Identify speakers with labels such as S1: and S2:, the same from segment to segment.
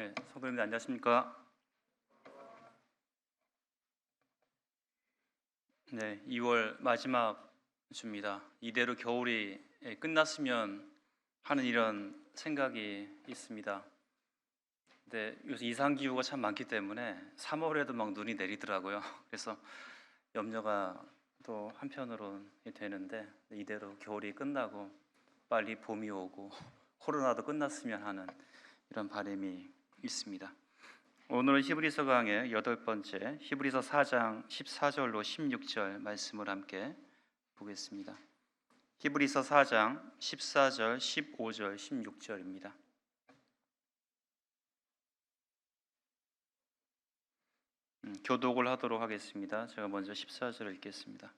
S1: 네, 성도님들 안녕하십니까? 네, 2월 마지막 주입니다. 이대로 겨울이 끝났으면 하는 이런 생각이 있습니다. 근데 요새 이상 기후가 참 많기 때문에 3월에도 막 눈이 내리더라고요. 그래서 염려가 또 한편으로는 되는데 이대로 겨울이 끝나고 빨리 봄이 오고 코로나도 끝났으면 하는 이런 바람이 있습니다. 오늘은 히브리서 강의 8번째 히브리서 4장 14절로 16절 말씀을 함께 보겠습니다. 히브리서 4장 14절, 15절, 16절입니다. 교독을 하도록 하겠습니다. 제가 먼저 14절을 읽겠습니다.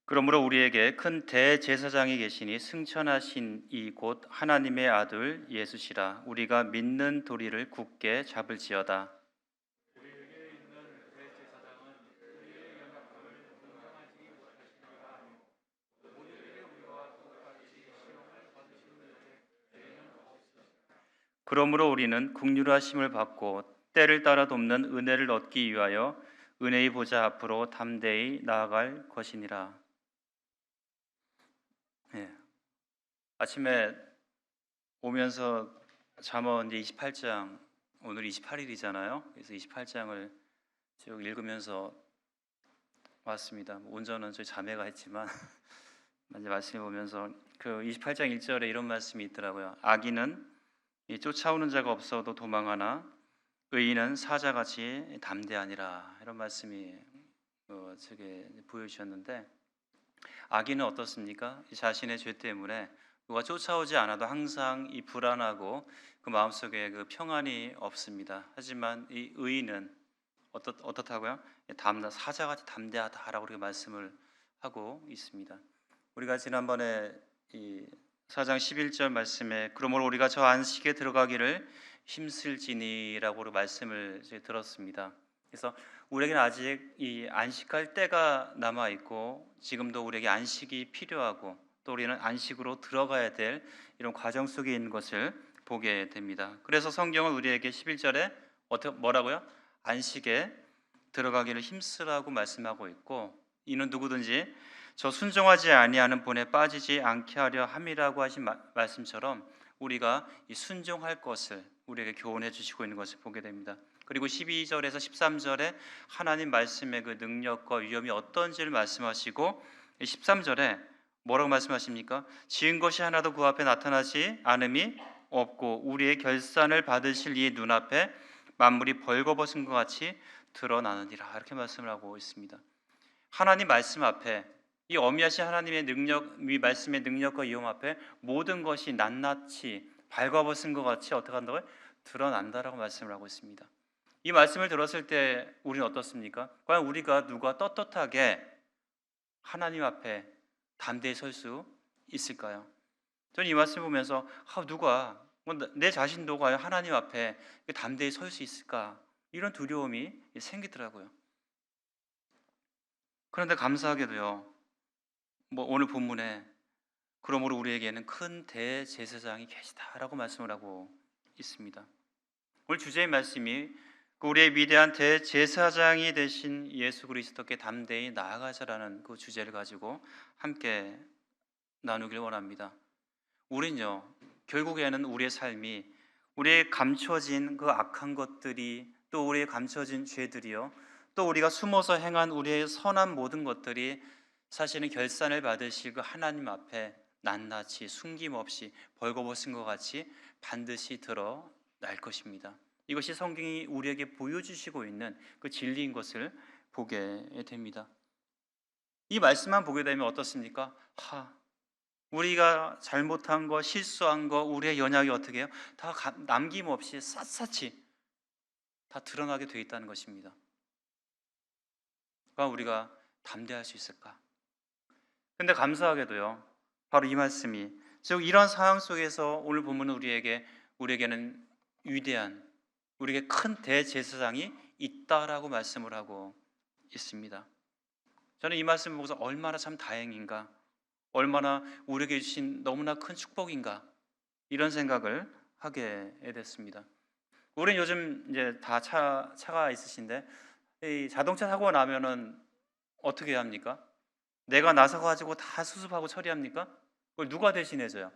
S1: 그러므로 우리에게 큰 대제사장이 계시니 승천하신 이 곧 하나님의 아들 예수시라. 우리가 믿는 도리를 굳게 잡을지어다. 그러므로 우리는 긍휼하심을 받고 때를 따라 돕는 은혜를 얻기 위하여 은혜의 보좌 앞으로 담대히 나아갈 것이니라. 예. 아침에 오면서 잠언 이제 28장, 오늘 28일이잖아요. 그래서 28장을 쭉 읽으면서 왔습니다. 운전은 저희 자매가 했지만 이제 말씀해 보면서 그 28장 1절에 이런 말씀이 있더라고요. 악인은 쫓아오는 자가 없어도 도망하나 의인은 사자같이 담대하니라. 이런 말씀이 저게 보여주셨는데, 악인은 어떻습니까? 자신의 죄 때문에 누가 쫓아오지 않아도 항상 이 불안하고 그 마음속에 그 평안이 없습니다. 하지만 이 의인은 어떻다고요? 사자같이 담대하다라고 그렇게 말씀을 하고 있습니다. 우리가 지난번에 이 4장 11절 말씀에 그러므로 우리가 저 안식에 들어가기를 힘쓸지니라고 말씀을 들었습니다. 그래서 우리에게는 아직 이 안식할 때가 남아 있고 지금도 우리에게 안식이 필요하고 또 우리는 안식으로 들어가야 될 이런 과정 속에 있는 것을 보게 됩니다. 그래서 성경은 우리에게 11절에 뭐라고요? 안식에 들어가기를 힘쓰라고 말씀하고 있고, 이는 누구든지 저 순종하지 아니하는 본에 빠지지 않게 하려 함이라고 하신 말씀처럼 우리가 이 순종할 것을 우리에게 교훈해 주시고 있는 것을 보게 됩니다. 그리고 12절에서 13절에 하나님 말씀의 그 능력과 위엄이 어떤지를 말씀하시고 13절에 뭐라고 말씀하십니까? 지은 것이 하나도 그 앞에 나타나지 않음이 없고 우리의 결산을 받으실 이의 눈앞에 만물이 벌거벗은 것 같이 드러나느니라. 이렇게 말씀을 하고 있습니다. 하나님 말씀 앞에 이 어미하신 하나님의 능력, 이 말씀의 능력과 위엄 앞에 모든 것이 낱낱이 발과벗은 것 같이 어떻게 한다고요? 드러난다라고 말씀을 하고 있습니다. 이 말씀을 들었을 때 우리는 어떻습니까? 과연 우리가 누가 떳떳하게 하나님 앞에 담대히 설 수 있을까요? 저는 이 말씀 보면서 누가 내 자신도 과연 하나님 앞에 담대히 설 수 있을까? 이런 두려움이 생기더라고요. 그런데 감사하게도요, 오늘 본문에 그러므로 우리에게는 큰 대제사장이 계시다라고 말씀을 하고 있습니다. 오늘 주제의 말씀이 우리의 위대한 대제사장이 되신 예수 그리스도께 담대히 나아가자라는 그 주제를 가지고 함께 나누길 원합니다. 우린요, 결국에는 우리의 삶이 우리의 감춰진 그 악한 것들이 또 우리의 감춰진 죄들이요, 또 우리가 숨어서 행한 우리의 선한 모든 것들이 사실은 결산을 받으실 그 하나님 앞에 낱낱이 숨김없이 벌거벗은 것 같이 반드시 드러날 것입니다. 이것이 성경이 우리에게 보여주시고 있는 그 진리인 것을 보게 됩니다. 이 말씀만 보게 되면 어떻습니까? 우리가 잘못한 거, 실수한 거, 우리의 연약이 어떻게 해요? 다 남김없이 샅샅이 다 드러나게 되어 있다는 것입니다. 그러니까 우리가 담대할 수 있을까? 근데 감사하게도요, 바로 이 말씀이, 즉 이런 상황 속에서 오늘 본문은 우리에게는 위대한, 우리에게 큰 대제사장이 있다라고 말씀을 하고 있습니다. 저는 이 말씀을 보고서 얼마나 참 다행인가, 얼마나 우리에게 주신 너무나 큰 축복인가, 이런 생각을 하게 됐습니다. 우린 요즘 이제 다 차가 있으신데 이 자동차 사고가 나면은 어떻게 합니까? 내가 나서 가지고 다 수습하고 처리합니까? 그걸 누가 대신해줘요?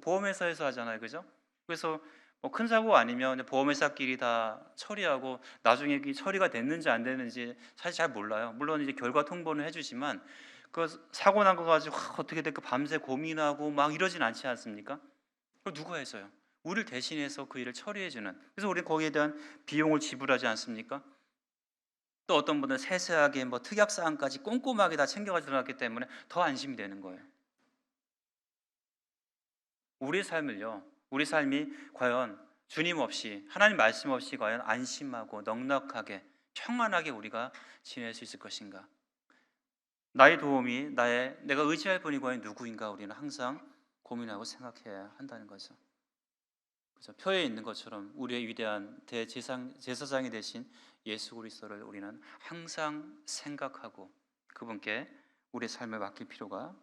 S1: 보험회사에서 하잖아요, 그죠? 그래서 뭐 큰 사고 아니면 보험회사끼리 다 처리하고 나중에 이 처리가 됐는지 안 됐는지 사실 잘 몰라요. 물론 이제 결과 통보는 해주지만 그 사고 난 거 가지고 어떻게 될까 밤새 고민하고 막 이러진 않지 않습니까? 그걸 누가 해서요? 우리를 대신해서 그 일을 처리해주는. 그래서 우리는 거기에 대한 비용을 지불하지 않습니까? 또 어떤 분은 세세하게 뭐 특약 사항까지 꼼꼼하게 다 챙겨가지고 들어갔기 때문에 더 안심이 되는 거예요. 우리의 삶을요, 우리 삶이 과연 주님 없이, 하나님 말씀 없이 과연 안심하고 넉넉하게 평안하게 우리가 지낼 수 있을 것인가? 나의 도움이 내가 의지할 분이 과연 누구인가? 우리는 항상 고민하고 생각해야 한다는 거죠. 그죠? 표에 있는 것처럼 우리의 위대한 제사장이 되신 예수 그리스도를 우리는 항상 생각하고 그분께 우리의 삶을 맡길 필요가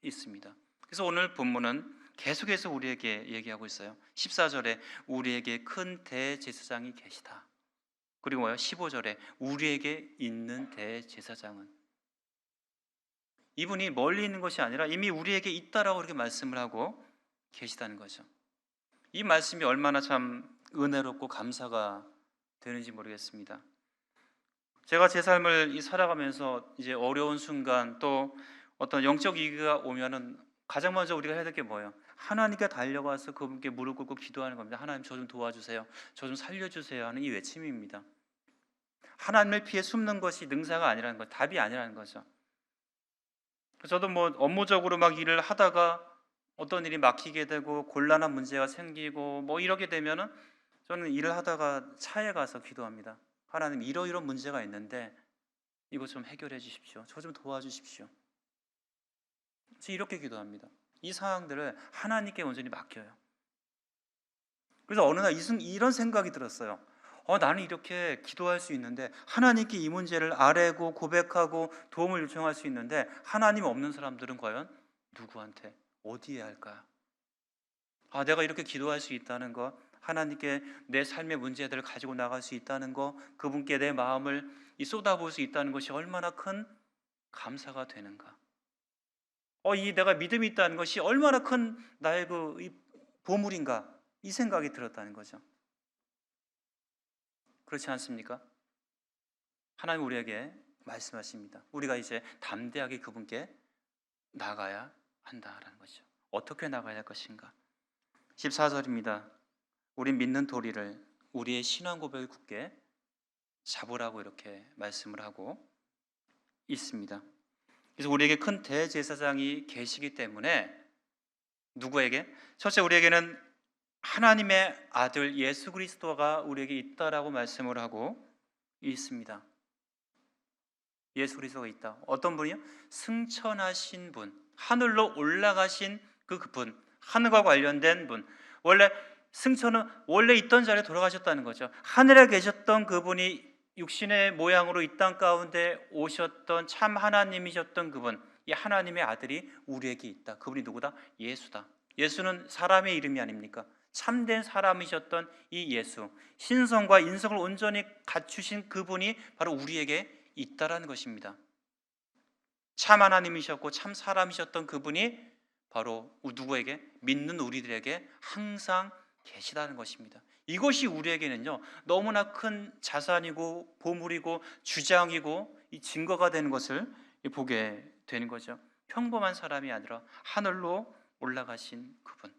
S1: 있습니다. 그래서 오늘 본문은 계속해서 우리에게 얘기하고 있어요. 14절에 우리에게 큰 대제사장이 계시다. 그리고 15절에 우리에게 있는 대제사장은, 이분이 멀리 있는 것이 아니라 이미 우리에게 있다라고 이렇게 말씀을 하고 계시다는 거죠. 이 말씀이 얼마나 참 은혜롭고 감사가 되는지 모르겠습니다. 제가 제 삶을 살아가면서 이제 어려운 순간 또 어떤 영적 위기가 오면은 가장 먼저 우리가 해야 될 게 뭐예요? 하나님께 달려가서 그분께 무릎 꿇고 기도하는 겁니다. 하나님, 저 좀 도와주세요. 저 좀 살려주세요 하는 이 외침입니다. 하나님을 피해 숨는 것이 능사가 아니라는 것, 답이 아니라는 거죠. 저도 뭐 업무적으로 막 일을 하다가 어떤 일이 막히게 되고 곤란한 문제가 생기고 뭐 이러게 되면은 저는 일을 하다가 차에 가서 기도합니다. 하나님, 이러이런 문제가 있는데 이거 좀 해결해 주십시오. 저 좀 도와주십시오. 이렇게 기도합니다. 이 상황들을 하나님께 온전히 맡겨요. 그래서 어느 날 이런 생각이 들었어요. 나는 이렇게 기도할 수 있는데, 하나님께 이 문제를 아뢰고 고백하고 도움을 요청할 수 있는데, 하나님 없는 사람들은 과연 누구한테 어디에 할까? 내가 이렇게 기도할 수 있다는 것, 하나님께 내 삶의 문제들을 가지고 나갈 수 있다는 것, 그분께 내 마음을 쏟아부을 수 있다는 것이 얼마나 큰 감사가 되는가? 이 내가 믿음이 있다는 것이 얼마나 큰 나의 이 보물인가? 이 생각이 들었다는 거죠. 그렇지 않습니까? 하나님 우리에게 말씀하십니다. 우리가 이제 담대하게 그분께 나가야 한다라는 거죠. 어떻게 나가야 할 것인가? 14절입니다. 우린 믿는 도리를, 우리의 신앙 고백을 굳게 잡으라고 이렇게 말씀을 하고 있습니다. 그래서 우리에게 큰 대제사장이 계시기 때문에 누구에게? 첫째, 우리에게는 하나님의 아들 예수 그리스도가 우리에게 있다라고 말씀을 하고 있습니다. 예수 그리스도가 있다. 어떤 분이요? 승천하신 분, 하늘로 올라가신 그분, 하늘과 관련된 분. 원래 승천은 원래 있던 자리에 돌아가셨다는 거죠. 하늘에 계셨던 그분이 육신의 모양으로 이 땅 가운데 오셨던 참 하나님이셨던 그분, 이 하나님의 아들이 우리에게 있다. 그분이 누구다? 예수다. 예수는 사람의 이름이 아닙니까? 참된 사람이셨던 이 예수, 신성과 인성을 온전히 갖추신 그분이 바로 우리에게 있다라는 것입니다. 참 하나님이셨고 참 사람이셨던 그분이 바로 누구에게? 믿는 우리들에게 항상 계시다는 것입니다. 이것이 우리에게는요, 너무나 큰 자산이고 보물이고 주장이고 이 증거가 되는 것을 보게 되는 거죠. 평범한 사람이 아니라 하늘로 올라가신 그분.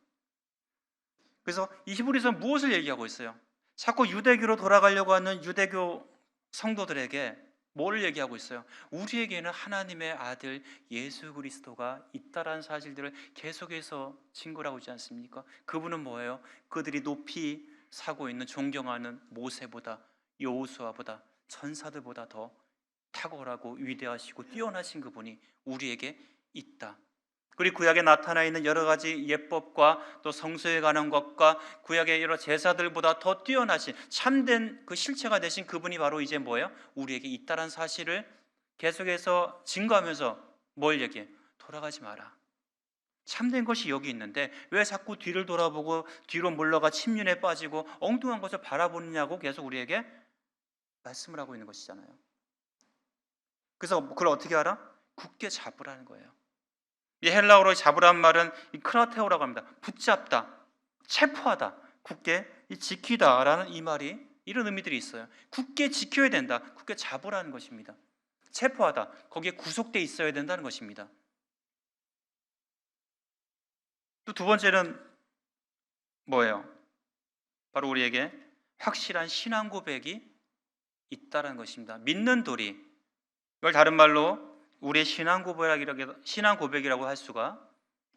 S1: 그래서 이 히브리서 무엇을 얘기하고 있어요? 자꾸 유대교로 돌아가려고 하는 유대교 성도들에게 뭘 얘기하고 있어요? 우리에게는 하나님의 아들 예수 그리스도가 있다라는 사실들을 계속해서 증거하고 있지 않습니까? 그분은 뭐예요? 그들이 높이 사고 있는 존경하는 모세보다, 여호수아보다, 천사들보다 더 탁월하고 위대하시고 뛰어나신 그분이 우리에게 있다. 그리고 구약에 나타나 있는 여러 가지 예법과 또 성소에 관한 것과 구약의 여러 제사들보다 더 뛰어나신 참된 그 실체가 되신 그분이 바로 이제 뭐예요? 우리에게 있다는 사실을 계속해서 증거하면서 뭘 얘기해? 돌아가지 마라. 참된 것이 여기 있는데 왜 자꾸 뒤를 돌아보고 뒤로 물러가 침륜에 빠지고 엉뚱한 것을 바라보느냐고 계속 우리에게 말씀을 하고 있는 것이잖아요. 그래서 그걸 어떻게 알아? 굳게 잡으라는 거예요. 이 헬라어로 잡으란 말은 이 크라테오라고 합니다. 붙잡다, 체포하다, 굳게 지키다라는 이 말이 이런 의미들이 있어요. 굳게 지켜야 된다, 굳게 잡으라는 것입니다. 체포하다, 거기에 구속돼 있어야 된다는 것입니다. 또 두 번째는 뭐예요? 바로 우리에게 확실한 신앙 고백이 있다는 것입니다. 믿는 도리, 이걸 다른 말로 우리의 신앙 고백이라고 할 수가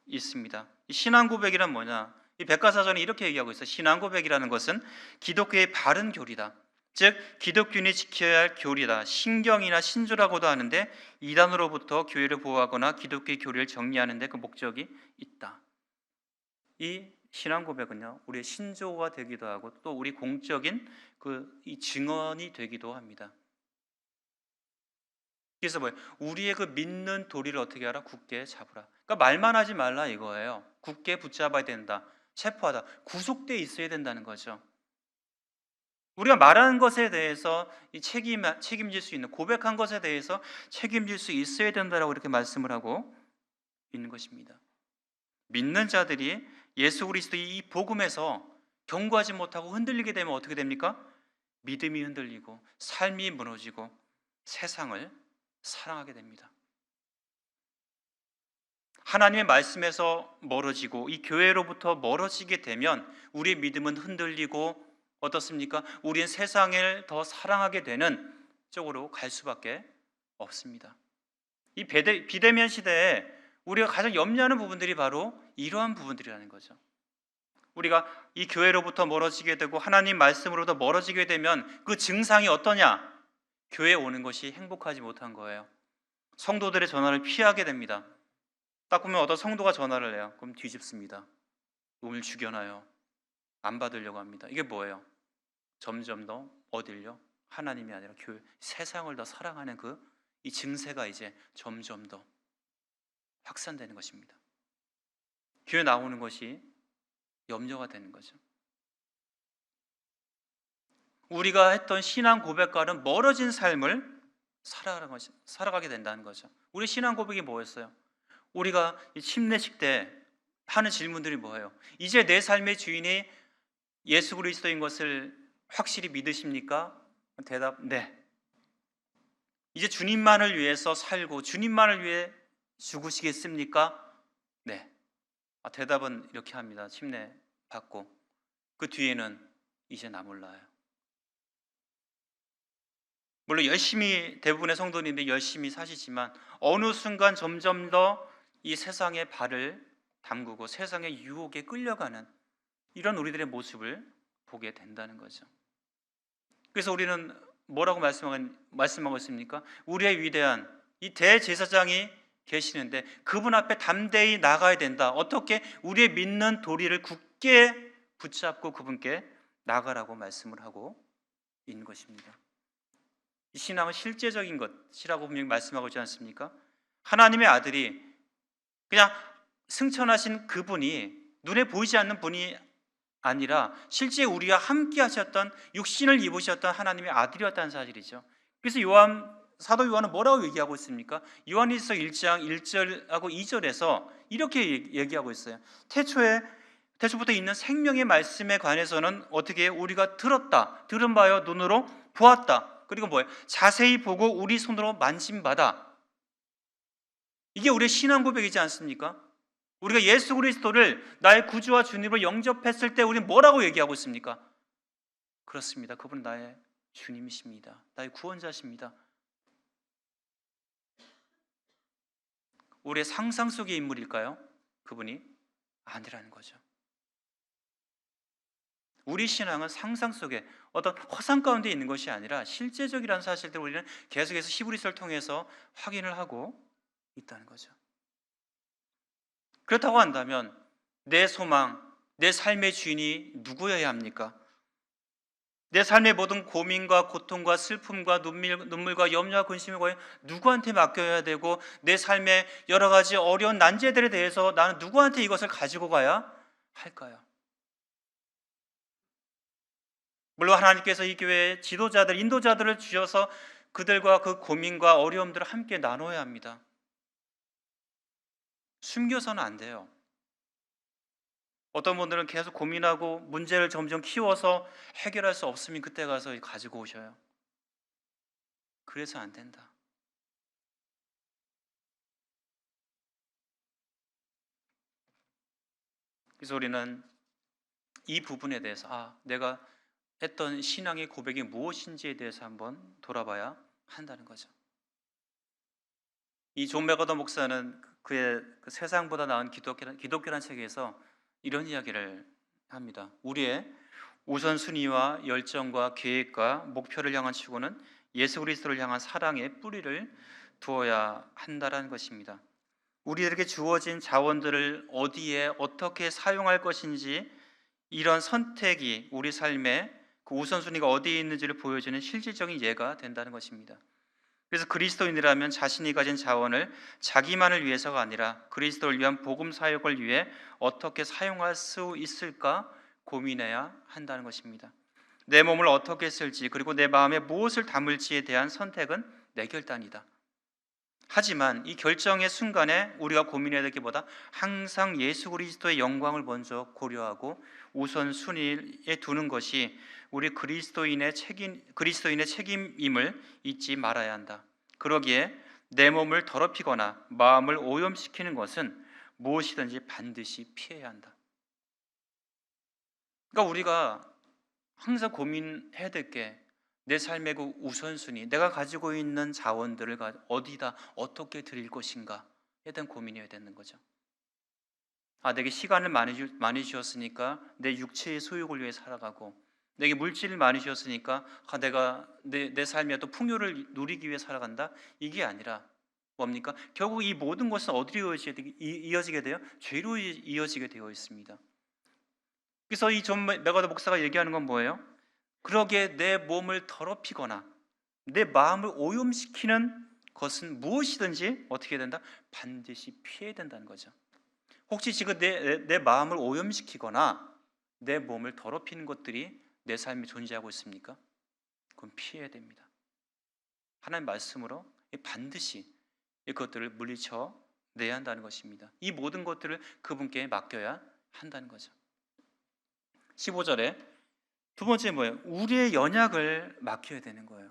S1: 있습니다. 이 신앙 고백이란 뭐냐? 이 백과사전이 이렇게 얘기하고 있어요. 신앙 고백이라는 것은 기독교의 바른 교리다. 즉 기독교인이 지켜야 할 교리다. 신경이나 신조라고도 하는데 이단으로부터 교회를 보호하거나 기독교의 교리를 정리하는 데 그 목적이 있다. 이 신앙 고백은요, 우리의 신조가 되기도 하고 또 우리 공적인 이 증언이 되기도 합니다. 그래서 뭐예요? 우리의 그 믿는 도리를 어떻게 하라? 굳게 잡으라. 그러니까 말만 하지 말라 이거예요. 굳게 붙잡아야 된다. 체포하다. 구속되어 있어야 된다는 거죠. 우리가 말하는 것에 대해서 책임질 수 있는, 고백한 것에 대해서 책임질 수 있어야 된다라고 이렇게 말씀을 하고 있는 것입니다. 믿는 자들이 예수 그리스도의 이 복음에서 경고하지 못하고 흔들리게 되면 어떻게 됩니까? 믿음이 흔들리고 삶이 무너지고 세상을 사랑하게 됩니다. 하나님의 말씀에서 멀어지고 이 교회로부터 멀어지게 되면 우리의 믿음은 흔들리고 어떻습니까? 우리는 세상을 더 사랑하게 되는 쪽으로 갈 수밖에 없습니다. 이 비대면 시대에 우리가 가장 염려하는 부분들이 바로 이러한 부분들이라는 거죠. 우리가 이 교회로부터 멀어지게 되고 하나님 말씀으로부터 멀어지게 되면 그 증상이 어떠냐? 교회에 오는 것이 행복하지 못한 거예요. 성도들의 전화를 피하게 됩니다. 딱 보면 어떤 성도가 전화를 해요. 그럼 뒤집습니다. 몸을 죽여놔요. 안 받으려고 합니다. 이게 뭐예요? 점점 더 어딜요? 하나님이 아니라 교회, 세상을 더 사랑하는 이 증세가 이제 점점 더 확산되는 것입니다. 교회 나오는 것이 염려가 되는 거죠. 우리가 했던 신앙 고백과는 멀어진 삶을 살아가게 된다는 거죠. 우리 신앙 고백이 뭐였어요? 우리가 침례식 때 하는 질문들이 뭐예요? 이제 내 삶의 주인이 예수 그리스도인 것을 확실히 믿으십니까? 대답, 네. 이제 주님만을 위해서 살고 주님만을 위해 죽으시겠습니까? 네. 대답은 이렇게 합니다. 침례 받고 그 뒤에는 이제 나 몰라요. 물론 열심히 대부분의 성도님들이 열심히 사시지만 어느 순간 점점 더 이 세상의 발을 담그고 세상의 유혹에 끌려가는 이런 우리들의 모습을 보게 된다는 거죠. 그래서 우리는 뭐라고 말씀하고 있습니까? 우리의 위대한 이 대제사장이 계시는데 그분 앞에 담대히 나가야 된다. 어떻게? 우리의 믿는 도리를 굳게 붙잡고 그분께 나가라고 말씀을 하고 있는 것입니다. 이 신앙은 실제적인 것이라고 분명히 말씀하고 있지 않습니까? 하나님의 아들이 그냥 승천하신 그분이 눈에 보이지 않는 분이 아니라 실제 우리와 함께 하셨던 육신을 입으셨던 하나님의 아들이었다는 사실이죠. 그래서 사도 요한은 뭐라고 얘기하고 있습니까? 요한일서 1장 1절하고 2절에서 이렇게 얘기하고 있어요. 태초부터 있는 생명의 말씀에 관해서는 어떻게 우리가 들은 바요 눈으로 보았다. 그리고 뭐예요? 자세히 보고 우리 손으로 만진바다. 이게 우리의 신앙 고백이지 않습니까? 우리가 예수 그리스도를 나의 구주와 주님으로 영접했을 때 우리는 뭐라고 얘기하고 있습니까? 그렇습니다. 그분은 나의 주님이십니다. 나의 구원자십니다. 우리의 상상 속의 인물일까요? 그분이 아니라는 거죠. 우리 신앙은 상상 속에 어떤 허상 가운데 있는 것이 아니라 실제적이라는 사실들을 우리는 계속해서 히브리서를 통해서 확인을 하고 있다는 거죠. 그렇다고 한다면 내 소망, 내 삶의 주인이 누구여야 합니까? 내 삶의 모든 고민과 고통과 슬픔과 눈물과 염려와 근심을 거의 누구한테 맡겨야 되고, 내 삶의 여러 가지 어려운 난제들에 대해서 나는 누구한테 이것을 가지고 가야 할까요? 물론 하나님께서 이 교회에 지도자들, 인도자들을 주셔서 그들과 그 고민과 어려움들을 함께 나눠야 합니다. 숨겨서는 안 돼요. 어떤 분들은 계속 고민하고 문제를 점점 키워서 해결할 수 없으면 그때 가서 가지고 오셔요. 그래서 안 된다. 그래서 우리는 이 부분에 대해서 내가 했던 신앙의 고백이 무엇인지에 대해서 한번 돌아봐야 한다는 거죠. 이 존 맥어더 목사는 그의 그 세상보다 나은 기독교란 책에서 이런 이야기를 합니다. 우리의 우선순위와 열정과 계획과 목표를 향한 추구는 예수 그리스도를 향한 사랑의 뿌리를 두어야 한다는 것입니다. 우리에게 주어진 자원들을 어디에 어떻게 사용할 것인지, 이런 선택이 우리 삶의 그 우선순위가 어디에 있는지를 보여주는 실질적인 예가 된다는 것입니다. 그래서 그리스도인이라면 자신이 가진 자원을 자기만을 위해서가 아니라 그리스도를 위한 복음 사역을 위해 어떻게 사용할 수 있을까 고민해야 한다는 것입니다. 내 몸을 어떻게 쓸지, 그리고 내 마음에 무엇을 담을지에 대한 선택은 내 결단이다. 하지만 이 결정의 순간에 우리가 고민해야 되기보다 항상 예수 그리스도의 영광을 먼저 고려하고 우선순위에 두는 것이 우리 그리스도인의 책임임을 잊지 말아야 한다. 그러기에 내 몸을 더럽히거나 마음을 오염시키는 것은 무엇이든지 반드시 피해야 한다. 그러니까 우리가 항상 고민해야 될 게, 내 삶의 그 우선순위, 내가 가지고 있는 자원들을 어디다 어떻게 드릴 것인가에 대한 고민이어야 되는 거죠. 내게 시간을 많이 주었으니까 내 육체의 소욕을 위해 살아가고, 내게 물질을 많이 주었으니까 내가 내 삶의 또 풍요를 누리기 위해 살아간다. 이게 아니라 뭡니까? 결국 이 모든 것은 어디로 이어지게 돼요? 죄로 이어지게 되어 있습니다. 그래서 이 존 맥어더 목사가 얘기하는 건 뭐예요? 그러기에 내 몸을 더럽히거나 내 마음을 오염시키는 것은 무엇이든지 어떻게 된다? 반드시 피해야 된다는 거죠. 혹시 지금 내 마음을 오염시키거나 내 몸을 더럽히는 것들이 내 삶에 존재하고 있습니까? 그건 피해야 됩니다. 하나님 말씀으로 반드시 이것들을 물리쳐 내야 한다는 것입니다. 이 모든 것들을 그분께 맡겨야 한다는 거죠. 15절에 두 번째 뭐예요? 우리의 연약을 맡겨야 되는 거예요.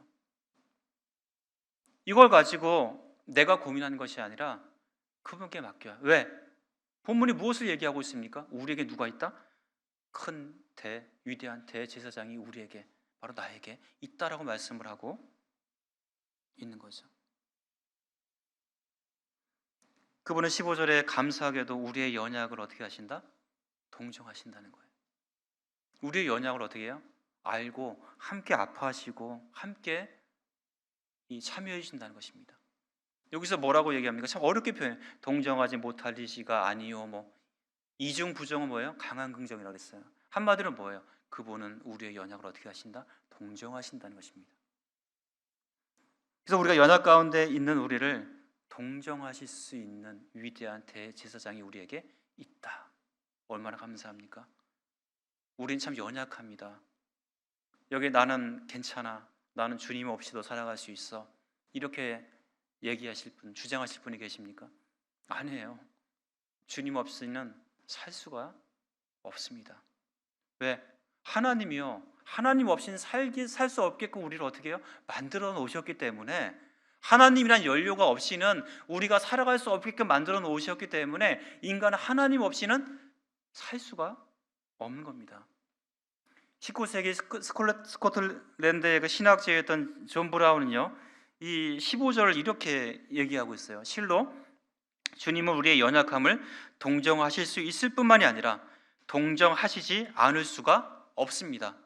S1: 이걸 가지고 내가 고민하는 것이 아니라 그분께 맡겨야. 왜? 본문이 무엇을 얘기하고 있습니까? 우리에게 누가 있다? 큰 위대한 대제사장이 우리에게, 바로 나에게 있다라고 말씀을 하고 있는 거죠. 그분은 15절에 감사하게도 우리의 연약을 어떻게 하신다? 동정하신다는 거예요. 우리의 연약을 어떻게 해요? 알고 함께 아파하시고 함께 참여해 주신다는 것입니다. 여기서 뭐라고 얘기합니까? 참 어렵게 표현해요. 동정하지 못할 이시가 아니요. 이중 부정은 뭐예요? 강한 긍정이라고 했어요. 한마디로 뭐예요? 그분은 우리의 연약을 어떻게 하신다? 동정하신다는 것입니다. 그래서 우리가 연약 가운데 있는 우리를 동정하실 수 있는 위대한 대제사장이 우리에게 있다. 얼마나 감사합니까? 우린 참 연약합니다. 여기 나는 괜찮아, 나는 주님 없이도 살아갈 수 있어, 이렇게 얘기하실 분, 주장하실 분이 계십니까? 아니에요. 주님 없이는 살 수가 없습니다. 왜? 하나님이요, 하나님 없이는 살 수 없게끔 우리를 어떻게 해요? 만들어 놓으셨기 때문에, 하나님이란 연료가 없이는 우리가 살아갈 수 없게끔 만들어 놓으셨기 때문에 인간은 하나님 없이는 살 수가 없는 겁니다. 19세기 스코틀랜드의 그 신학자였던 존 브라운은요, 이 15절을 이렇게 얘기하고 있어요. 실로 주님은 우리의 연약함을 동정하실 수 있을 뿐만이 아니라 동정하시지 않을 수가 없습니다.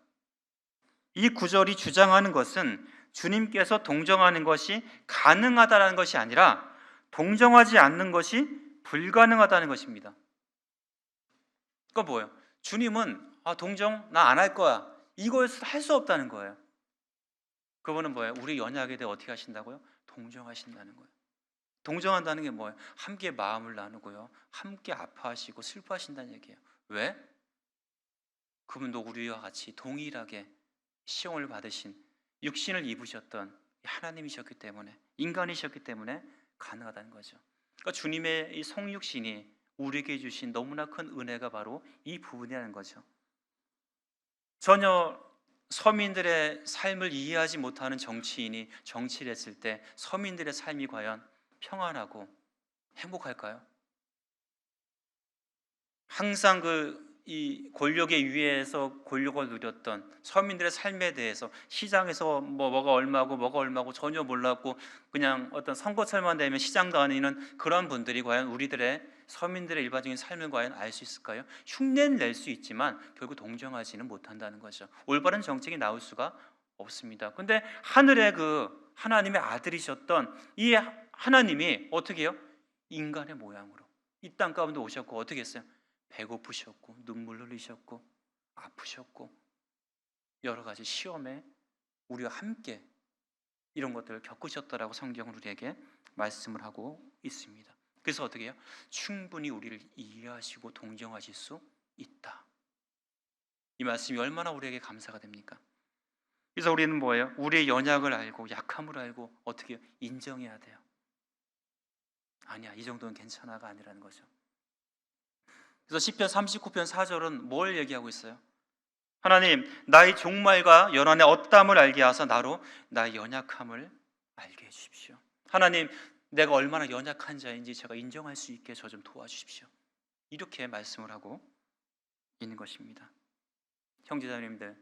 S1: 이 구절이 주장하는 것은 주님께서 동정하는 것이 가능하다는 것이 아니라 동정하지 않는 것이 불가능하다는 것입니다. 그러니까 뭐예요? 주님은 동정 나 안 할 거야, 이것을 할 수 없다는 거예요. 그분은 뭐예요? 우리 연약에 대해 어떻게 하신다고요? 동정하신다는 거예요. 동정한다는 게 뭐예요? 함께 마음을 나누고요, 함께 아파하시고 슬퍼하신다는 얘기예요. 왜? 그분도 우리와 같이 동일하게 시험을 받으신, 육신을 입으셨던 하나님이셨기 때문에, 인간이셨기 때문에 가능하다는 거죠. 그러니까 주님의 이 성육신이 우리에게 주신 너무나 큰 은혜가 바로 이 부분이라는 거죠. 전혀 서민들의 삶을 이해하지 못하는 정치인이 정치를 했을 때 서민들의 삶이 과연 평안하고 행복할까요? 항상 이 권력의 위에서 권력을 누렸던 서민들의 삶에 대해서 시장에서 뭐가 얼마고 뭐가 얼마고 전혀 몰랐고 그냥 어떤 선거철만 되면 시장 다니는 그런 분들이 과연 우리들의 서민들의 일반적인 삶을 과연 알 수 있을까요? 흉내는 낼 수 있지만 결국 동정하지는 못한다는 거죠. 올바른 정책이 나올 수가 없습니다. 근데 하늘의 그 하나님의 아들이셨던 이 하나님이 어떻게 해요? 인간의 모양으로 이 땅 가운데 오셨고 어떻게 했어요? 배고프셨고 눈물 흘리셨고 아프셨고 여러 가지 시험에 우리와 함께 이런 것들을 겪으셨다라고 성경은 우리에게 말씀을 하고 있습니다. 그래서 어떻게 해요? 충분히 우리를 이해하시고 동정하실 수 있다. 이 말씀이 얼마나 우리에게 감사가 됩니까? 그래서 우리는 뭐예요? 우리의 연약을 알고 약함을 알고 어떻게 해요? 인정해야 돼요. 아니야, 이 정도는 괜찮아가 아니라는 거죠. 그래서 시편 39편 4절은 뭘 얘기하고 있어요? 하나님, 나의 종말과 연한의 어담을 알게 하사 나로 나의 연약함을 알게 해주십시오. 하나님, 내가 얼마나 연약한 자인지 제가 인정할 수 있게 저 좀 도와주십시오. 이렇게 말씀을 하고 있는 것입니다. 형제자매님들,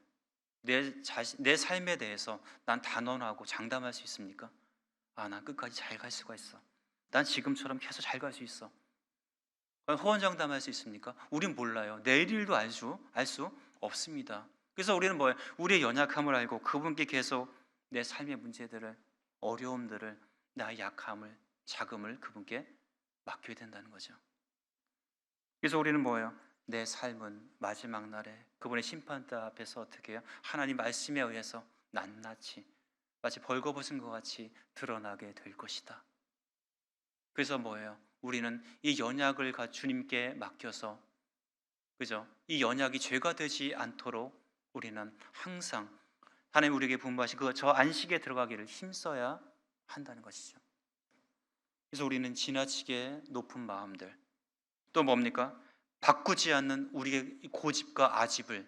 S1: 내 삶에 대해서 난 단언하고 장담할 수 있습니까? 난 끝까지 잘 갈 수가 있어. 난 지금처럼 계속 잘 갈 수 있어. 호언장담할 수 있습니까? 우린 몰라요. 내일 일도 알 수 없습니다. 그래서 우리는 뭐예요? 우리의 연약함을 알고 그분께 계속 내 삶의 문제들을, 어려움들을, 나의 약함을, 자금을 그분께 맡겨야 된다는 거죠. 그래서 우리는 뭐예요? 내 삶은 마지막 날에 그분의 심판대 앞에서 어떻게 해요? 하나님 말씀에 의해서 낱낱이 마치 벌거벗은 것 같이 드러나게 될 것이다. 그래서 뭐예요? 우리는 이 연약을 주님께 맡겨서, 그죠? 이 연약이 죄가 되지 않도록 우리는 항상 하나님 우리에게 분부하신 저 안식에 들어가기를 힘써야 한다는 것이죠. 그래서 우리는 지나치게 높은 마음들, 또 뭡니까? 바꾸지 않는 우리의 고집과 아집을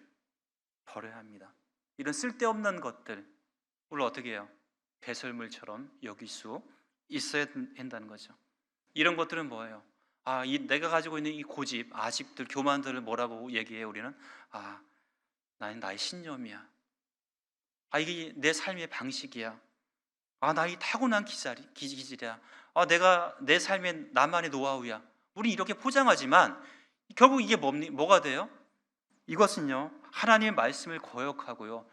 S1: 버려야 합니다. 이런 쓸데없는 것들을 어떻게 해요? 배설물처럼 여길 수 있어야 된다는 거죠. 이런 것들은 뭐예요? 내가 가지고 있는 이 고집, 아집들, 교만들을 뭐라고 얘기해요? 우리는 나는 나의 신념이야. 이게 내 삶의 방식이야. 나의 타고난 기질이야. 내가 내 삶의 나만의 노하우야. 우리 이렇게 포장하지만 결국 이게 뭐가 돼요? 이것은요, 하나님의 말씀을 거역하고요,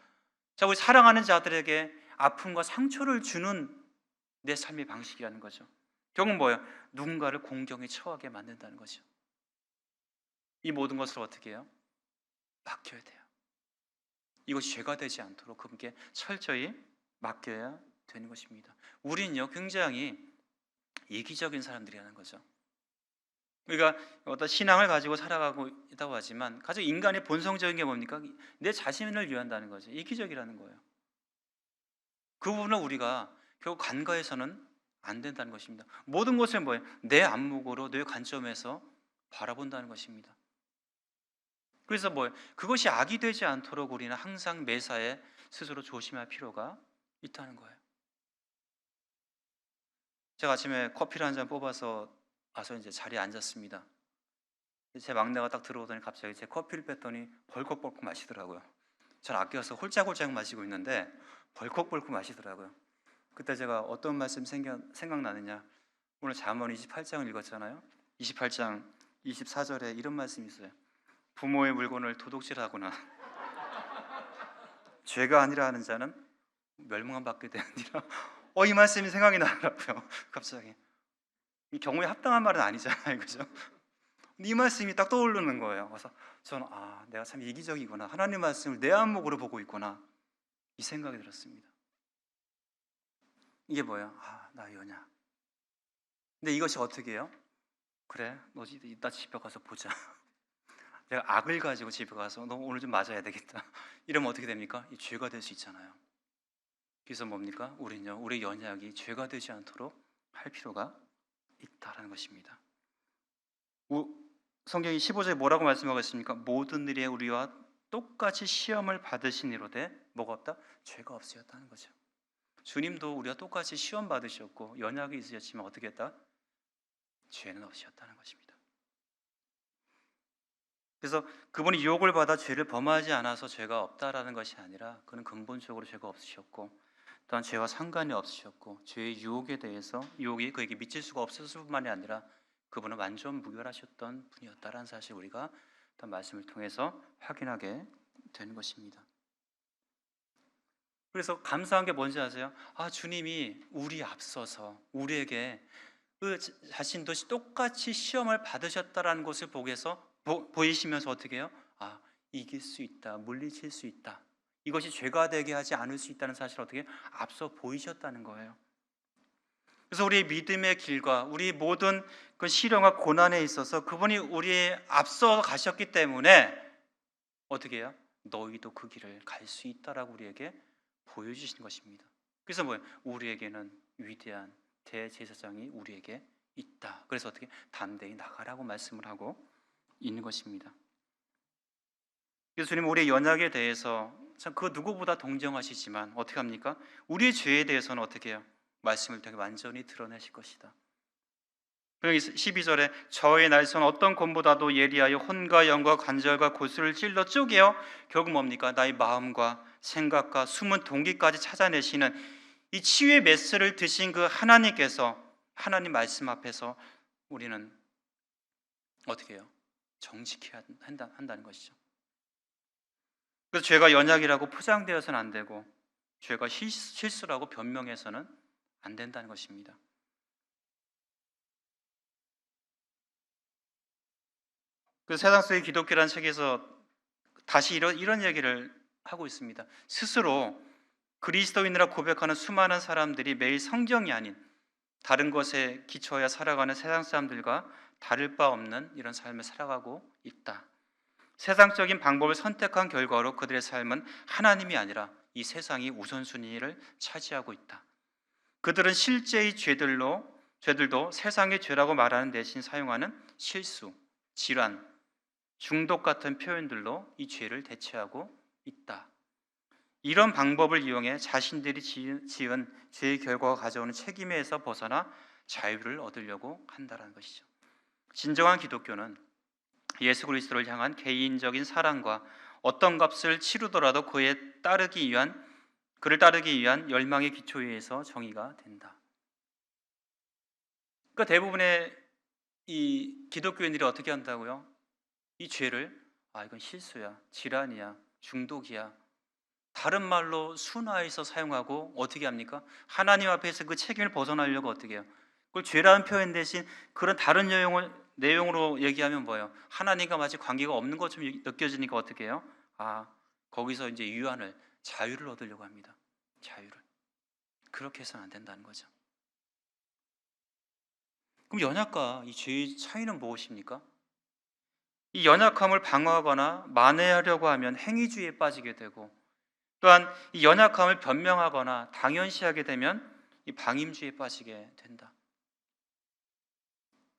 S1: 자, 우리 사랑하는 자들에게 아픔과 상처를 주는 내 삶의 방식이라는 거죠. 결국 뭐예요? 누군가를 공경에 처하게 만든다는 거죠. 이 모든 것을 어떻게 해요? 맡겨야 돼요. 이것이 죄가 되지 않도록 그분께 철저히 맡겨야 되는 것입니다. 우리는요, 굉장히 이기적인 사람들이라는 거죠. 우리가 어떤 신앙을 가지고 살아가고 있다고 하지만 가장 인간의 본성적인 게 뭡니까? 내 자신을 위한다는 거죠. 이기적이라는 거예요. 그 부분을 우리가 결국 간과해서는 안 된다는 것입니다. 모든 것을 뭐예요? 내 안목으로, 내 관점에서 바라본다는 것입니다. 그래서 뭐예요? 그것이 악이 되지 않도록 우리는 항상 매사에 스스로 조심할 필요가 있다는 거예요. 제가 아침에 커피를 한 잔 뽑아서 와서 이제 자리에 앉았습니다. 제 막내가 딱 들어오더니 갑자기 제 커피를 뺐더니 벌컥벌컥 마시더라고요. 전 아껴서 홀짝홀짝 마시고 있는데 벌컥벌컥 마시더라고요. 그때 제가 어떤 말씀 생각나느냐, 오늘 잠언 28장을 읽었잖아요. 28장 24절에 이런 말씀이 있어요. 부모의 물건을 도둑질하거나 죄가 아니라 하는 자는 멸망을 받게 되느니라. 이 말씀이 생각이 나더라고요. 갑자기. 이 경우에 합당한 말은 아니잖아요, 그죠? 이 말씀이 딱 떠오르는 거예요. 그래서 저는 내가 참 이기적이구나. 하나님 말씀을 내 안목으로 보고 있구나. 이 생각이 들었습니다. 이게 뭐예요? 나 연약. 근데 이것이 어떻게 해요? 그래, 너 이따 집에 가서 보자. 내가 악을 가지고 집에 가서 너 오늘 좀 맞아야 되겠다. 이러면 어떻게 됩니까? 이 죄가 될 수 있잖아요. 그래서 뭡니까? 우리는요, 우리 연약이 죄가 되지 않도록 할 필요가 있다라는 것입니다. 성경이 15절에 뭐라고 말씀하고 있습니까? 모든 일에 우리와 똑같이 시험을 받으시니로되 뭐가 없다? 죄가 없으셨다는 거죠. 주님도 우리와 똑같이 시험 받으셨고 연약이 있으셨지만 어떻게 했다? 죄는 없으셨다는 것입니다. 그래서 그분이 유혹을 받아 죄를 범하지 않아서 죄가 없다라는 것이 아니라 그는 근본적으로 죄가 없으셨고 또한 죄와 상관이 없으셨고 죄의 유혹에 대해서 유혹이 그에게 미칠 수가 없었을 뿐만이 아니라 그분은 완전 무결하셨던 분이었다라는 사실 우리가 어떤 말씀을 통해서 확인하게 되는 것입니다. 그래서 감사한 게 뭔지 아세요? 주님이 우리 앞서서 우리에게 그 자신도 똑같이 시험을 받으셨다라는 것을 보이시면서 어떻게 해요? 이길 수 있다, 물리칠 수 있다. 이것이 죄가 되게 하지 않을 수 있다는 사실을 어떻게 앞서 보이셨다는 거예요. 그래서 우리의 믿음의 길과 우리 모든 그 시련과 고난에 있어서 그분이 우리의 앞서 가셨기 때문에 어떻게 해요? 너희도 그 길을 갈 수 있다라고 우리에게 보여주신 것입니다. 그래서 뭐예요? 우리에게는 위대한 대제사장이 우리에게 있다. 그래서 어떻게 담대히 나가라고 말씀을 하고 있는 것입니다. 그래서 주님은 우리의 연약에 대해서 참 그 누구보다 동정하시지만 어떻게 합니까? 우리의 죄에 대해서는 어떻게 해요? 말씀을 통해 완전히 드러내실 것이다. 그리고 12절에 저의 날선 어떤 곰보다도 예리하여 혼과 영과 관절과 고수를 찔러 쪼개어 결국 뭡니까? 나의 마음과 생각과 숨은 동기까지 찾아내시는 이 치유의 메스를 드신 그 하나님께서 하나님 말씀 앞에서 우리는 어떻게 해요? 정직해야 한다는 것이죠. 그래서 죄가 연약이라고 포장되어서는 안 되고 죄가 실수라고 변명해서는 안 된다는 것입니다. 그 세상 속의 기독교라는 책에서 다시 이런 얘기를 하고 있습니다. 스스로 그리스도인이라 고백하는 수많은 사람들이 매일 성경이 아닌 다른 것에 기초하여 살아가는 세상 사람들과 다를 바 없는 이런 삶을 살아가고 있다. 세상적인 방법을 선택한 결과로 그들의 삶은 하나님이 아니라 이 세상이 우선순위를 차지하고 있다. 그들은 실제의 죄들도 세상의 죄라고 말하는 대신 사용하는 실수, 질환, 중독 같은 표현들로 이 죄를 대체하고 있다. 이런 방법을 이용해 자신들이 지은 죄의 결과가 가져오는 책임에서 벗어나 자유를 얻으려고 한다는 것이죠. 진정한 기독교는 예수 그리스도를 향한 개인적인 사랑과 어떤 값을 치르더라도 그를 따르기 위한 열망의 기초에 의해서 정의가 된다. 그러니까 대부분의 이 기독교인들이 어떻게 한다고요? 이 죄를 이건 실수야, 질환이야, 중독이야. 다른 말로 순화해서 사용하고 어떻게 합니까? 하나님 앞에서 그 책임을 벗어나려고 어떻게 해요? 그걸 죄라는 표현 대신 그런 다른 내용으로 얘기하면 뭐예요? 하나님과 마치 관계가 없는 것처럼 느껴지니까 어떻게 해요? 거기서 이제 자유를 얻으려고 합니다. 자유를. 그렇게 해서는 안 된다는 거죠. 그럼 연약과 이 죄의 차이는 무엇입니까? 이 연약함을 방어하거나 만회하려고 하면 행위주의에 빠지게 되고 또한 이 연약함을 변명하거나 당연시하게 되면 이 방임주의에 빠지게 된다.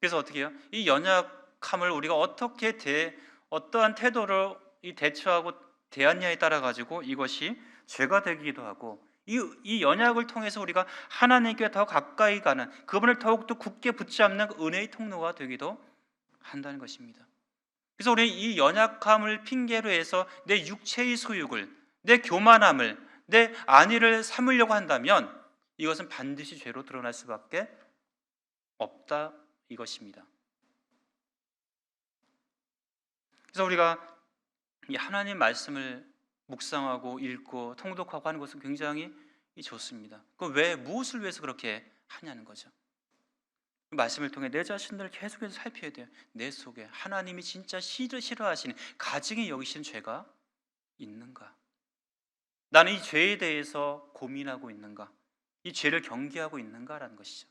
S1: 그래서 어떻게 해요? 이 연약함을 우리가 어떠한 태도로 대처하고 대하느냐에 따라 가지고 이것이 죄가 되기도 하고 이 연약을 통해서 우리가 하나님께 더 가까이 가는 그분을 더욱더 굳게 붙잡는 은혜의 통로가 되기도 한다는 것입니다. 그래서 우리 이 연약함을 핑계로 해서 내 육체의 소욕을, 내 교만함을, 내 안위를 삼으려고 한다면 이것은 반드시 죄로 드러날 수밖에 없다 이것입니다. 그래서 우리가 이 하나님 말씀을 묵상하고 읽고 통독하고 하는 것은 굉장히 좋습니다. 무엇을 위해서 그렇게 하냐는 거죠. 말씀을 통해 내 자신들을 계속해서 살펴야 돼요. 내 속에 하나님이 진짜 싫어하시는, 가증히 여기시는 죄가 있는가? 나는 이 죄에 대해서 고민하고 있는가? 이 죄를 경계하고 있는가라는 것이죠.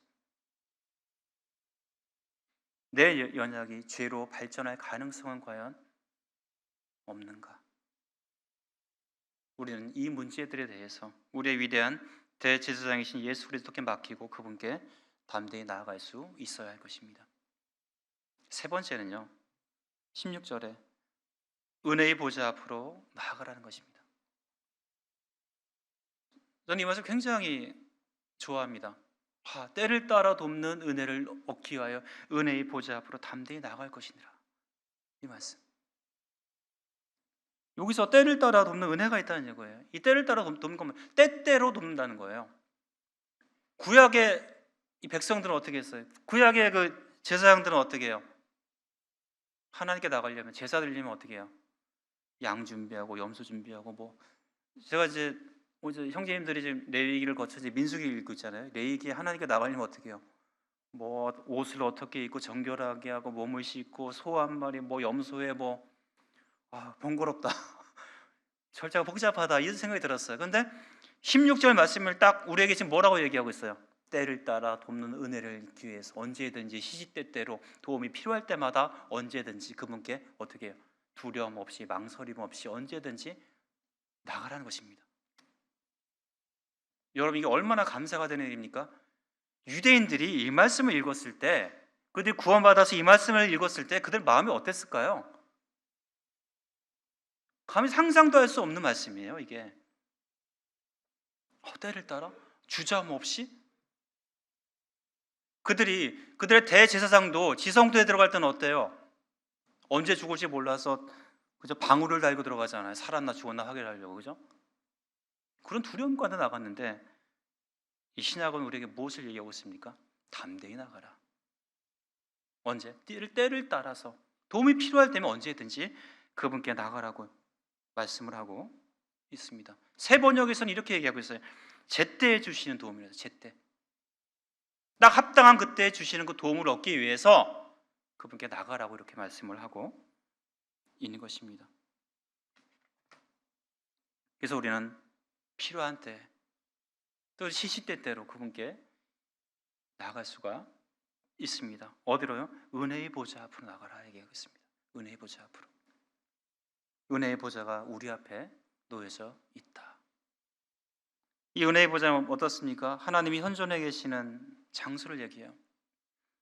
S1: 내 연약이 죄로 발전할 가능성은 과연 없는가? 우리는 이 문제들에 대해서 우리의 위대한 대제사장이신 예수 그리스도께 맡기고 그분께 담대히 나아갈 수 있어야 할 것입니다. 세 번째는요, 16절에 은혜의 보좌 앞으로 나아가라는 것입니다. 저는 이 말씀 굉장히 좋아합니다. 때를 따라 돕는 은혜를 얻기 위하여 은혜의 보좌 앞으로 담대히 나아갈 것이니라. 이 말씀. 여기서 때를 따라 돕는 은혜가 있다는 거예요. 이 때를 따라 돕는 건 때때로 돕는다는 거예요. 구약의 이 백성들은 어떻게 했어요? 구약의 그 제사장들은 어떻게 해요? 하나님께 나가려면, 제사 드리려면 어떻게 해요? 양 준비하고 염소 준비하고, 뭐 제가 이제 형제님들이 지금 레위기를 거쳐 이제 민수기 읽고 있잖아요. 레위기에 하나님께 나가려면 어떻게 해요? 뭐 옷을 어떻게 입고 정결하게 하고 몸을 씻고 소 한 마리 뭐 염소에 뭐 번거롭다. 절차가 복잡하다 이런 생각이 들었어요. 그런데 16절 말씀을 딱 우리에게 지금 뭐라고 얘기하고 있어요? 때를 따라 돕는 은혜를 얻기 위해서 언제든지 시시때때로 도움이 필요할 때마다 언제든지 그분께 어떻게 해요? 두려움 없이 망설임 없이 언제든지 나가라는 것입니다. 여러분, 이게 얼마나 감사가 되는 일입니까? 유대인들이 이 말씀을 읽었을 때, 그들이 구원받아서 이 말씀을 읽었을 때 그들 마음이 어땠을까요? 감히 상상도 할 수 없는 말씀이에요. 이게 때를 따라 주저함 없이, 그들의 대제사장도 지성소에 들어갈 때는 어때요? 언제 죽을지 몰라서 그저 방울을 달고 들어가잖아요. 살았나 죽었나 확인하려고, 그죠? 그런 두려움 가운데 나갔는데 이 신약은 우리에게 무엇을 얘기하고 있습니까? 담대히 나가라. 언제? 때를 따라서 도움이 필요할 때면 언제든지 그분께 나가라고 말씀을 하고 있습니다. 새 번역에서는 이렇게 얘기하고 있어요. 제때에 주시는 도움이라서, 제때. 딱 합당한 그때 주시는 그 도움을 얻기 위해서 그분께 나가라고 이렇게 말씀을 하고 있는 것입니다. 그래서 우리는 필요한 때, 또 시시때때로 그분께 나갈 수가 있습니다. 어디로요? 은혜의 보좌 앞으로 나가라 얘기하고 있습니다. 은혜의 보좌 앞으로. 은혜의 보좌가 우리 앞에 놓여져 있다. 이 은혜의 보좌는 어떻습니까? 하나님이 현존해 계시는 장소를 얘기해요.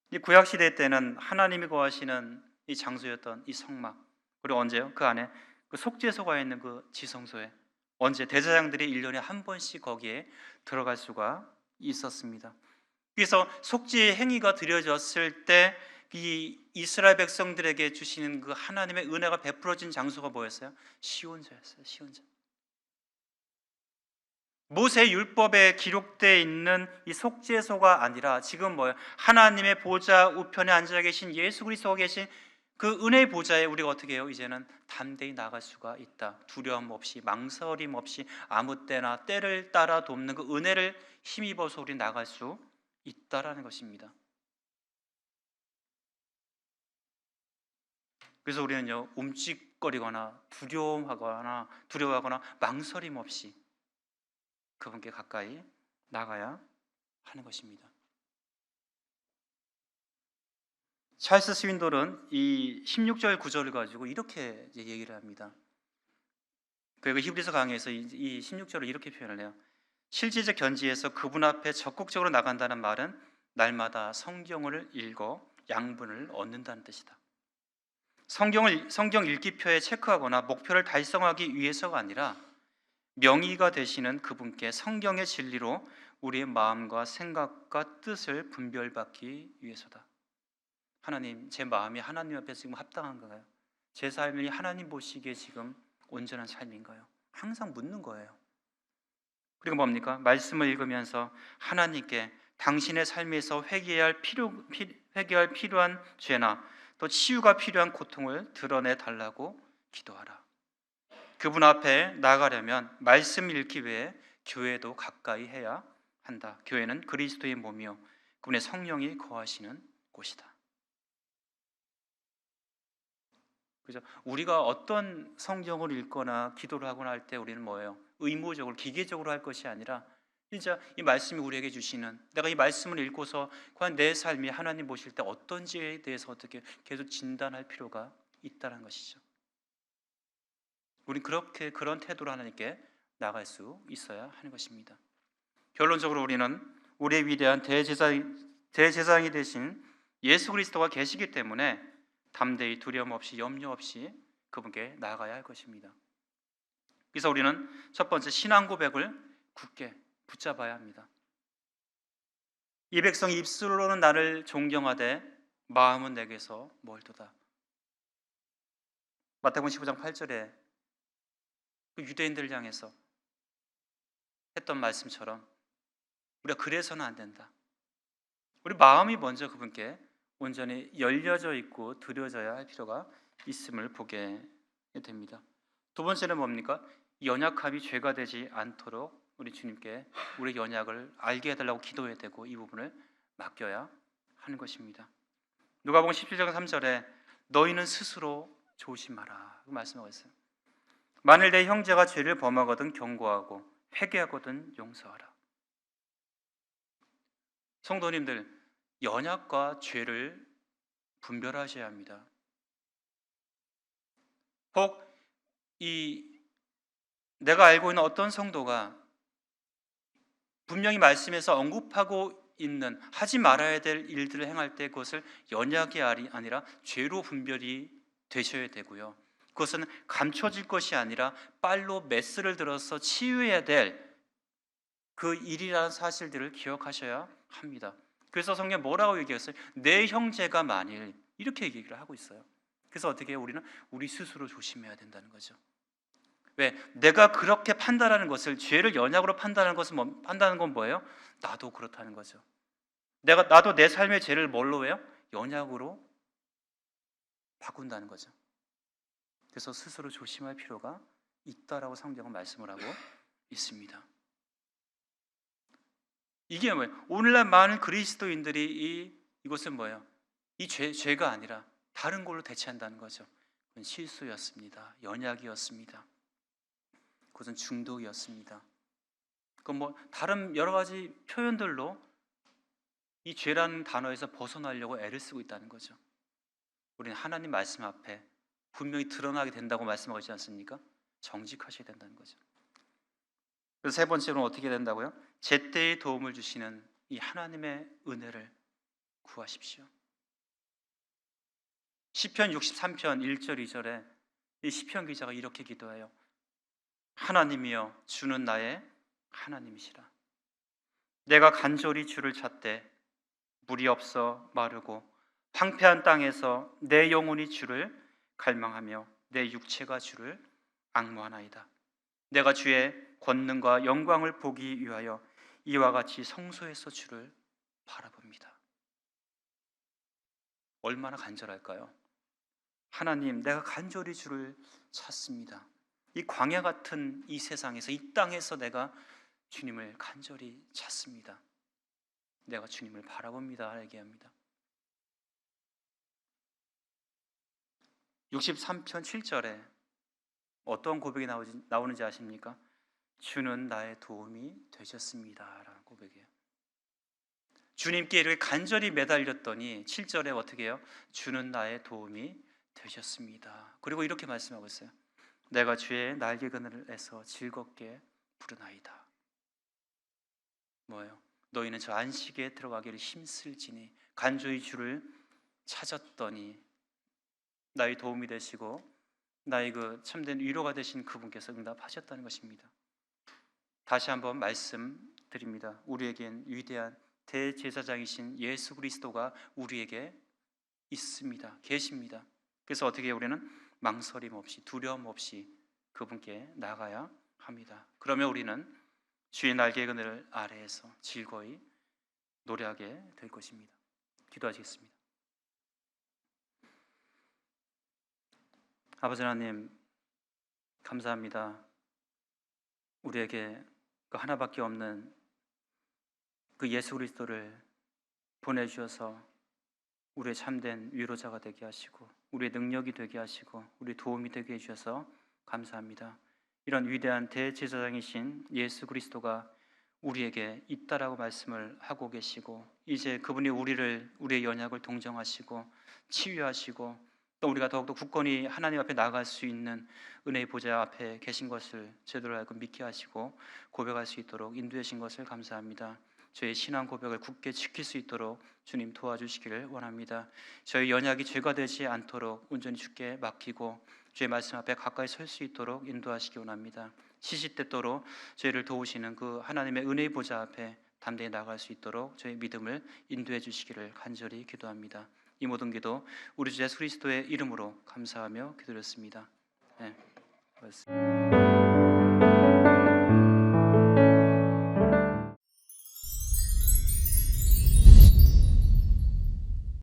S1: 이 구약 시대 때는 하나님이 거하시는 이 장소였던 이 성막, 그리고 언제요? 그 안에 그 속죄소가 있는 그 지성소에 언제 대제사장들이 1년에 한 번씩 거기에 들어갈 수가 있었습니다. 그래서 속죄의 행위가 드려졌을 때 이 이스라엘 백성들에게 주시는 그 하나님의 은혜가 베풀어진 장소가 뭐였어요? 시온자였어요. 시온자. 모세 율법에 기록되어 있는 이 속죄소가 아니라 지금 뭐예요? 하나님의 보좌 우편에 앉아 계신 예수 그리스도가 계신 그 은혜의 보좌에 우리가 어떻게 해요? 이제는 담대히 나갈 수가 있다. 두려움 없이 망설임 없이 아무 때나 때를 따라 돕는 그 은혜를 힘입어서 우리 나갈 수 있다라는 것입니다. 그래서 우리는요, 움찔거리거나 두려워하거나 망설임 없이 그분께 가까이 나가야 하는 것입니다. 찰스 스윈돌은 이 16절 9절을 가지고 이렇게 얘기를 합니다. 그리고 히브리서 강의에서 이 16절을 이렇게 표현을 해요. 실제적 견지에서 그분 앞에 적극적으로 나간다는 말은 날마다 성경을 읽어 양분을 얻는다는 뜻이다. 성경 읽기표에 체크하거나 목표를 달성하기 위해서가 아니라 명의가 되시는 그분께 성경의 진리로 우리의 마음과 생각과 뜻을 분별받기 위해서다. 하나님, 제 마음이 하나님 앞에 지금 합당한가요? 제 삶이 하나님 보시기에 지금 온전한 삶인가요? 항상 묻는 거예요. 그리고 뭡니까? 말씀을 읽으면서 하나님께 당신의 삶에서 회개할 필요한 죄나 또 치유가 필요한 고통을 드러내 달라고 기도하라. 그분 앞에 나가려면 말씀 읽기 외에 교회도 가까이 해야 한다. 교회는 그리스도의 몸이요 그분의 성령이 거하시는 곳이다. 그죠? 우리가 어떤 성경을 읽거나 기도를 하거나 할 때 우리는 뭐예요? 의무적으로 기계적으로 할 것이 아니라 진짜 이 말씀이 우리에게 주시는, 내가 이 말씀을 읽고서 과연 내 삶이 하나님 보실 때 어떤지에 대해서 어떻게 계속 진단할 필요가 있다는 것이죠. 우린 그렇게 그런 태도로 하나님께 나갈 수 있어야 하는 것입니다. 결론적으로 우리는 우리의 위대한 대제사장이 되신 예수 그리스도가 계시기 때문에 담대히 두려움 없이 염려 없이 그분께 나아가야 할 것입니다. 그래서 우리는 첫 번째 신앙 고백을 굳게 붙잡아야 합니다. 이 백성이 입술로는 나를 존경하되 마음은 내게서 멀도다. 마태복음 15장 8절에 그 유대인들을 향해서 했던 말씀처럼 우리가 그래서는 안 된다. 우리 마음이 먼저 그분께 온전히 열려져 있고 드려져야 할 필요가 있음을 보게 됩니다. 두 번째는 뭡니까? 연약함이 죄가 되지 않도록 우리 주님께 우리 연약을 알게 해달라고 기도해야 되고 이 부분을 맡겨야 하는 것입니다. 누가복음 17장 3절에 너희는 스스로 조심하라 말씀하고 있어요. 만일 내 형제가 죄를 범하거든 경고하고 회개하거든 용서하라. 성도님들, 연약과 죄를 분별하셔야 합니다. 혹 내가 알고 있는 어떤 성도가 분명히 말씀에서 언급하고 있는 하지 말아야 될 일들을 행할 때 그것을 연약이 아니라 죄로 분별이 되셔야 되고요. 그것은 감춰질 것이 아니라 빨로 메스를 들어서 치유해야 될 그 일이라는 사실들을 기억하셔야 합니다. 그래서 성경 뭐라고 얘기했어요? 내 형제가 만일 이렇게 얘기를 하고 있어요. 그래서 어떻게 해요? 우리는 우리 스스로 조심해야 된다는 거죠. 왜? 내가 그렇게 판단하는 것을 죄를 연약으로 판단하는 건 뭐예요? 나도 그렇다는 거죠. 나도 내 삶의 죄를 뭘로 해요? 연약으로 바꾼다는 거죠. 그래서 스스로 조심할 필요가 있다라고 성경은 말씀을 하고 있습니다. 이게 뭐예요? 오늘날 많은 그리스도인들이 이것은 뭐예요? 이 죄가 아니라 다른 걸로 대체한다는 거죠. 그건 실수였습니다. 연약이었습니다. 그것은 중독이었습니다. 그건 뭐 다른 여러 가지 표현들로 이 죄라는 단어에서 벗어나려고 애를 쓰고 있다는 거죠. 우리는 하나님 말씀 앞에 분명히 드러나게 된다고 말씀하고 있지 않습니까? 정직하셔야 된다는 거죠. 그래서 세 번째로는 어떻게 된다고요? 제때의 도움을 주시는 이 하나님의 은혜를 구하십시오. 시편 63편 1절 2절에 이 시편 기자가 이렇게 기도해요. 하나님이여 주는 나의 하나님이시라. 내가 간절히 주를 찾되 물이 없어 마르고 황폐한 땅에서 내 영혼이 주를 갈망하며 내 육체가 주를 앙모하나이다. 내가 주의 권능과 영광을 보기 위하여 이와 같이 성소에서 주를 바라봅니다. 얼마나 간절할까요? 하나님, 내가 간절히 주를 찾습니다. 이 광야 같은 이 세상에서, 이 땅에서 내가 주님을 간절히 찾습니다. 내가 주님을 바라봅니다. 얘기합니다. 63편 7절에 어떤 고백이 나오는지 아십니까? 주는 나의 도움이 되셨습니다. 라는 고백이에요. 주님께 이렇게 간절히 매달렸더니 7절에 어떻게 해요? 주는 나의 도움이 되셨습니다. 그리고 이렇게 말씀하고 있어요. 내가 주의 날개 그늘에서 즐겁게 부르나이다. 뭐예요? 너희는 저 안식에 들어가기를 힘쓸지니 간절히 주를 찾았더니 나의 도움이 되시고 나의 그 참된 위로가 되신 그분께서 응답하셨다는 것입니다. 다시 한번 말씀드립니다. 우리에겐 위대한 대제사장이신 예수 그리스도가 우리에게 있습니다. 계십니다. 그래서 어떻게 우리는 망설임 없이 두려움 없이 그분께 나가야 합니다. 그러면 우리는 주의 날개 그늘 아래에서 즐거이 노래하게 될 것입니다. 기도하시겠습니다. 아버지 하나님 감사합니다. 우리에게 그 하나밖에 없는 그 예수 그리스도를 보내주셔서 우리의 참된 위로자가 되게 하시고 우리의 능력이 되게 하시고 우리의 도움이 되게 해주셔서 감사합니다. 이런 위대한 대제사장이신 예수 그리스도가 우리에게 있다라고 말씀을 하고 계시고 이제 그분이 우리의 연약을 동정하시고 치유하시고 또 우리가 더욱더 굳건히 하나님 앞에 나아갈 수 있는 은혜의 보좌 앞에 계신 것을 제대로 알고 믿게 하시고 고백할 수 있도록 인도해 주신 것을 감사합니다. 저희 신앙 고백을 굳게 지킬 수 있도록 주님 도와주시기를 원합니다. 저희 연약이 죄가 되지 않도록 온전히 주께 맡기고 주의 말씀 앞에 가까이 설 수 있도록 인도하시기 원합니다. 시시때때로 저희를 도우시는 그 하나님의 은혜의 보좌 앞에 담대히 나갈 수 있도록 저희 믿음을 인도해 주시기를 간절히 기도합니다. 이 모든 기도 우리 주 예수 그리스도의 이름으로 감사하며 기도드렸습니다. 네, 고맙습니다.